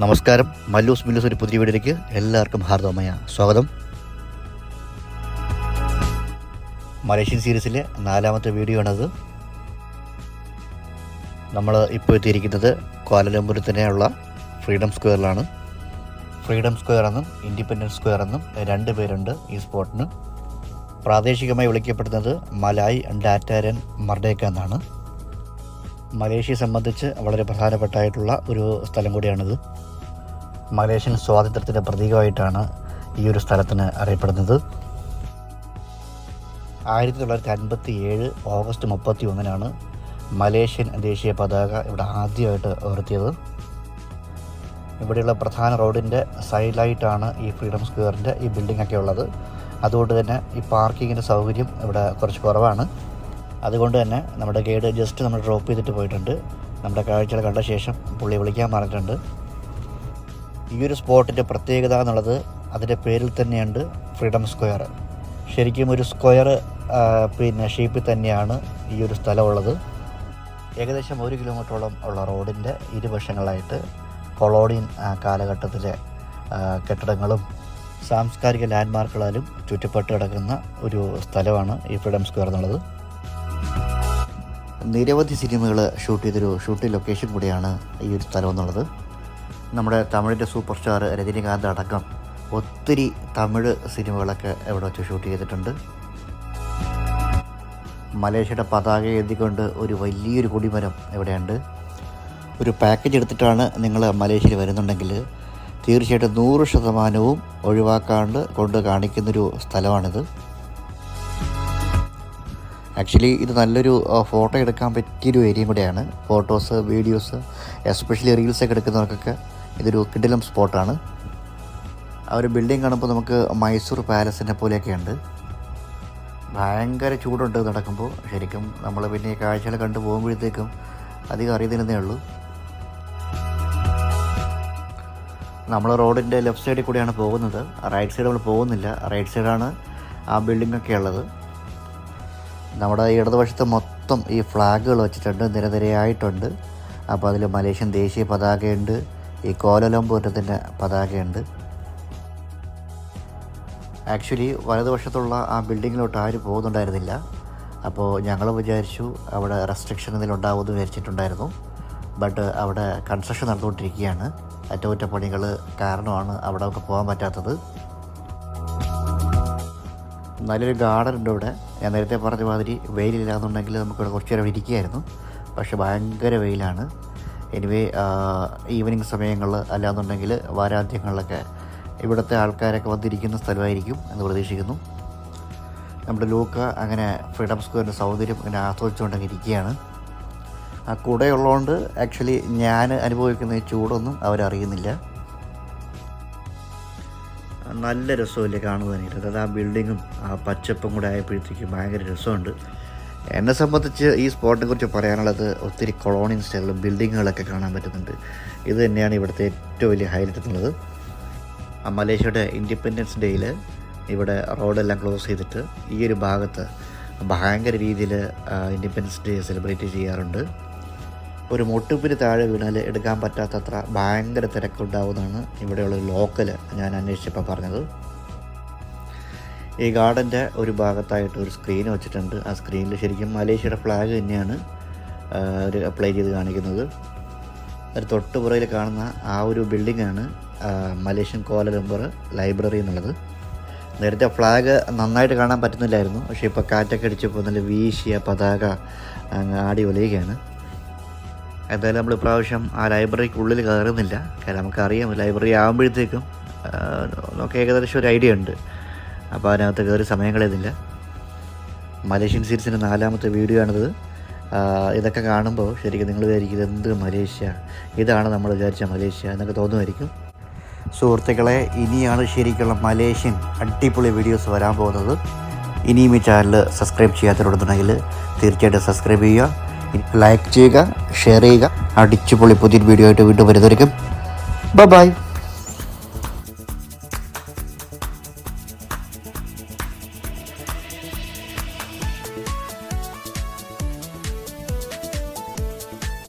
നമസ്കാരം. മല്ലൂസ് മില്ലൂസ് ഒരു പുതിയ വീഡിയോയിലേക്ക് എല്ലാവർക്കും ഹാർദവമായ സ്വാഗതം. മലേഷ്യൻ സീരീസിലെ 4ാമത്തെ വീഡിയോ ആണത്. നമ്മൾ ഇപ്പോൾ എത്തിയിരിക്കുന്നത് ക്വാലലംപൂരിൽ തന്നെയുള്ള ഫ്രീഡം സ്ക്വയറിലാണ്. ഫ്രീഡം സ്ക്വയർ എന്നും ഇൻഡിപെൻഡൻസ് സ്ക്വയർ എന്നും 2 പേരുണ്ട് ഈ സ്പോട്ടിന്. പ്രാദേശികമായി വിളിക്കപ്പെടുന്നത് മലായ് ഡാറ്റാരൻ മർഡേക്ക എന്നാണ്. മലേഷ്യയെ സംബന്ധിച്ച് വളരെ പ്രധാനപ്പെട്ടായിട്ടുള്ള ഒരു സ്ഥലം കൂടിയാണിത്. മലേഷ്യൻ സ്വാതന്ത്ര്യത്തിൻ്റെ പ്രതീകമായിട്ടാണ് ഈ ഒരു സ്ഥലത്തിന് അറിയപ്പെടുന്നത്. 1957 ഓഗസ്റ്റ് 31-നാണ് മലേഷ്യൻ ദേശീയ പതാക ഇവിടെ ആദ്യമായിട്ട് ഉയർത്തിയത്. ഇവിടെയുള്ള പ്രധാന റോഡിൻ്റെ സൈഡിലായിട്ടാണ് ഈ ഫ്രീഡം സ്ക്വയറിൻ്റെ ഈ ബിൽഡിംഗ് ഒക്കെ ഉള്ളത്. അതുകൊണ്ട് തന്നെ ഈ പാർക്കിങ്ങിൻ്റെ സൗകര്യം ഇവിടെ കുറച്ച് കുറവാണ്. അതുകൊണ്ട് തന്നെ നമ്മുടെ ഗൈഡ് ജസ്റ്റ് നമ്മൾ ഡ്രോപ്പ് ചെയ്തിട്ട് പോയിട്ടുണ്ട്. നമ്മുടെ കാഴ്ചകൾ കണ്ട ശേഷം പുള്ളി വിളിക്കാൻ പറഞ്ഞിട്ടുണ്ട്. ഈ ഒരു സ്പോട്ടിൻ്റെ പ്രത്യേകത എന്നുള്ളത് അതിൻ്റെ പേരിൽ തന്നെയുണ്ട്, ഫ്രീഡം സ്ക്വയർ. ശരിക്കും ഒരു സ്ക്വയർ ഷേപ്പിൽ തന്നെയാണ് ഈ ഒരു സ്ഥലമുള്ളത്. ഏകദേശം 1 കിലോമീറ്ററോളം ഉള്ള റോഡിൻ്റെ ഇരുവശങ്ങളായിട്ട് കൊളോണിയൻ കാലഘട്ടത്തിലെ കെട്ടിടങ്ങളും സാംസ്കാരിക ലാൻഡ്മാർക്കുകളാലും ചുറ്റപ്പെട്ട് കിടക്കുന്ന ഒരു സ്ഥലമാണ് ഈ ഫ്രീഡം സ്ക്വയർ എന്നുള്ളത്. നിരവധി സിനിമകൾ ഷൂട്ട് ചെയ്തൊരു ഷൂട്ടിംഗ് ലൊക്കേഷൻ കൂടിയാണ് ഈ ഒരു സ്ഥലം എന്നുള്ളത്. നമ്മുടെ തമിഴിൻ്റെ സൂപ്പർ സ്റ്റാർ രജനികാന്ത് അടക്കം ഒത്തിരി തമിഴ് സിനിമകളൊക്കെ ഇവിടെ വെച്ച് ഷൂട്ട് ചെയ്തിട്ടുണ്ട്. മലേഷ്യയുടെ പതാക എഴുതിക്കൊണ്ട് ഒരു വലിയൊരു കൊടിമരം ഇവിടെയുണ്ട്. ഒരു പാക്കേജ് എടുത്തിട്ടാണ് നിങ്ങൾ മലേഷ്യയിൽ വരുന്നുണ്ടെങ്കിൽ തീർച്ചയായിട്ടും 100% ഒഴിവാക്കാണ്ട് കൊണ്ട് കാണിക്കുന്നൊരു സ്ഥലമാണിത്. ആക്ച്വലി ഇത് നല്ലൊരു ഫോട്ടോ എടുക്കാൻ പറ്റിയൊരു ഏരിയയും കൂടെയാണ്. ഫോട്ടോസ്, വീഡിയോസ്, എസ്പെഷ്യലി റീൽസൊക്കെ എടുക്കുന്നവർക്കൊക്കെ ഇതൊരു കിടിലം സ്പോട്ടാണ്. ആ ഒരു ബിൽഡിംഗ് കാണുമ്പോൾ നമുക്ക് മൈസൂർ പാലസിനെ പോലെയൊക്കെ ഉണ്ട്. ഭയങ്കര ചൂടുണ്ട് നടക്കുമ്പോൾ. ശരിക്കും നമ്മൾ പിന്നെ ഈ കാഴ്ചകൾ കണ്ടു പോകുമ്പോഴത്തേക്കും അധികം അറിയുന്നതേ ഉള്ളൂ. നമ്മൾ റോഡിൻ്റെ ലെഫ്റ്റ് സൈഡിൽ കൂടിയാണ് പോകുന്നത്. റൈറ്റ് സൈഡ് നമ്മൾ പോകുന്നില്ല. റൈറ്റ് സൈഡാണ് ആ ബിൽഡിങ്ങൊക്കെ ഉള്ളത്. നമ്മുടെ ഇടതുവശത്ത് മൊത്തം ഈ ഫ്ലാഗുകൾ വെച്ചിട്ടുണ്ട്, നിരനിരയായിട്ടുണ്ട്. അപ്പോൾ അതിൽ മലേഷ്യൻ ദേശീയ പതാകയുണ്ട്, ഈ കോലലംപൂരിൻ്റെ പതാകയുണ്ട്. ആക്ച്വലി വലതുവശത്തുള്ള ആ ബിൽഡിങ്ങിലോട്ട് ആരും പോകുന്നുണ്ടായിരുന്നില്ല. അപ്പോൾ ഞങ്ങൾ വിചാരിച്ചു അവിടെ റെസ്ട്രിക്ഷൻ എന്തെങ്കിലും ഉണ്ടാവുമെന്ന് വിചാരിച്ചിട്ടുണ്ടായിരുന്നു. ബട്ട് അവിടെ കൺസ്ട്രക്ഷൻ നടന്നുകൊണ്ടിരിക്കുകയാണ്. അറ്റകുറ്റപ്പണികൾ കാരണമാണ് അവിടെ ഒക്കെ പോകാൻ പറ്റാത്തത്. നല്ലൊരു ഗാർഡൻ ഉണ്ട് ഇവിടെ. ഞാൻ നേരത്തെ പറഞ്ഞ മാതിരി വെയിലില്ലാന്നുണ്ടെങ്കിൽ നമുക്കിവിടെ കുറച്ച് നേരം ഇരിക്കുകയായിരുന്നു. പക്ഷേ ഭയങ്കര വെയിലാണ്. എനിവേ ഈവനിങ് സമയങ്ങളിൽ അല്ലാന്നുണ്ടെങ്കിൽ വാരാന്ത്യങ്ങളിലൊക്കെ ഇവിടുത്തെ ആൾക്കാരൊക്കെ വന്നിരിക്കുന്ന സ്ഥലമായിരിക്കും എന്ന് പ്രതീക്ഷിക്കുന്നു. നമ്മുടെ ലൂക്ക അങ്ങനെ ഫ്രീഡം സ്ക്വയറിൻ്റെ സൗന്ദര്യം ഇങ്ങനെ ആസ്വദിച്ചുകൊണ്ടങ്ങ് ഇരിക്കുകയാണ്. ആ കുടയുള്ളതുകൊണ്ട് ആക്ച്വലി ഞാൻ അനുഭവിക്കുന്ന ഈ ചൂടൊന്നും അവരറിയുന്നില്ല. നല്ല രസമില്ലേ കാണുവാനായിട്ട്. അതായത് ആ ബിൽഡിങ്ങും ആ പച്ചപ്പും കൂടെ ആയപ്പോഴത്തേക്കും ഭയങ്കര രസമുണ്ട്. എന്നെ സംബന്ധിച്ച് ഈ സ്പോട്ടിനെ കുറിച്ച് പറയാനുള്ളത് ഒത്തിരി കൊളോണിയൻ സ്റ്റൈലിലും ബിൽഡിങ്ങുകളൊക്കെ കാണാൻ പറ്റുന്നുണ്ട്. ഇത് തന്നെയാണ് ഇവിടുത്തെ ഏറ്റവും വലിയ ഹൈലൈറ്റ് എന്നുള്ളത്. മലേഷ്യയുടെ ഇൻഡിപെൻഡൻസ് ഡേയിൽ ഇവിടെ റോഡെല്ലാം ക്ലോസ് ചെയ്തിട്ട് ഈ ഒരു ഭാഗത്ത് ഭയങ്കര രീതിയിൽ ഇൻഡിപെൻഡൻസ് ഡേ സെലിബ്രേറ്റ് ചെയ്യാറുണ്ട്. ഒരു മുട്ടുപ്പിന് താഴെ വീണാൽ എടുക്കാൻ പറ്റാത്തത്ര ഭയങ്കര തിരക്കുണ്ടാവുമെന്നാണ് ഇവിടെയുള്ള ലോക്കൽ ഞാൻ അന്വേഷിച്ചപ്പോൾ പറഞ്ഞത്. ഈ ഗാർഡൻ്റെ ഒരു ഭാഗത്തായിട്ട് ഒരു സ്ക്രീൻ വെച്ചിട്ടുണ്ട്. ആ സ്ക്രീനിൽ ശരിക്കും മലേഷ്യയുടെ ഫ്ലാഗ് തന്നെയാണ് ഒരു അപ്ലൈ ചെയ്ത് കാണിക്കുന്നത്. ഒരു തൊട്ടുപുറയിൽ കാണുന്ന ആ ഒരു ബിൽഡിങ്ങാണ് മലേഷ്യൻ കോലലംപൂർ ലൈബ്രറി എന്നുള്ളത്. നേരത്തെ ഫ്ലാഗ് നന്നായിട്ട് കാണാൻ പറ്റുന്നില്ലായിരുന്നു. പക്ഷേ ഇപ്പോൾ കാറ്റൊക്കെ അടിച്ചപ്പോൾ നല്ല വീശിയ പതാക ആടി ഒലയുകയാണ്. എന്തായാലും നമ്മൾ ഇപ്രാവശ്യം ആ ലൈബ്രറിക്കുള്ളിൽ കയറുന്നില്ല. കാരണം നമുക്കറിയാം ലൈബ്രറി ആകുമ്പോഴത്തേക്കും നമുക്ക് ഏകദേശം ഒരു ഐഡിയ ഉണ്ട്. അപ്പോൾ അതിനകത്ത് കയറി സമയം കളയുന്നില്ല. മലേഷ്യൻ സീരീസിൻ്റെ 4ാമത്തെ വീഡിയോ ആണിത്. ഇതൊക്കെ കാണുമ്പോൾ ശരിക്കും നിങ്ങൾ വിചാരിക്കും എന്ത് മലേഷ്യ, ഇതാണ് നമ്മൾ വിചാരിച്ച മലേഷ്യ എന്നൊക്കെ തോന്നുമായിരിക്കും. സുഹൃത്തുക്കളെ, ഇനിയാണ് ശരിക്കുള്ള മലേഷ്യൻ അടിപൊളി വീഡിയോസ് വരാൻ പോകുന്നത്. ഇനിയും ഈ ചാനൽ സബ്സ്ക്രൈബ് ചെയ്യാത്തവരുണ്ടെന്നുണ്ടെങ്കിൽ തീർച്ചയായിട്ടും സബ്സ്ക്രൈബ് ചെയ്യുക, ലൈക്ക് ചെയ്യുക, ഷെയർ ചെയ്യുക. അടിച്ചുപൊളി പുതിയൊരു വീഡിയോ ആയിട്ട് വീണ്ടും വരുന്നതായിരിക്കും. ബൈ.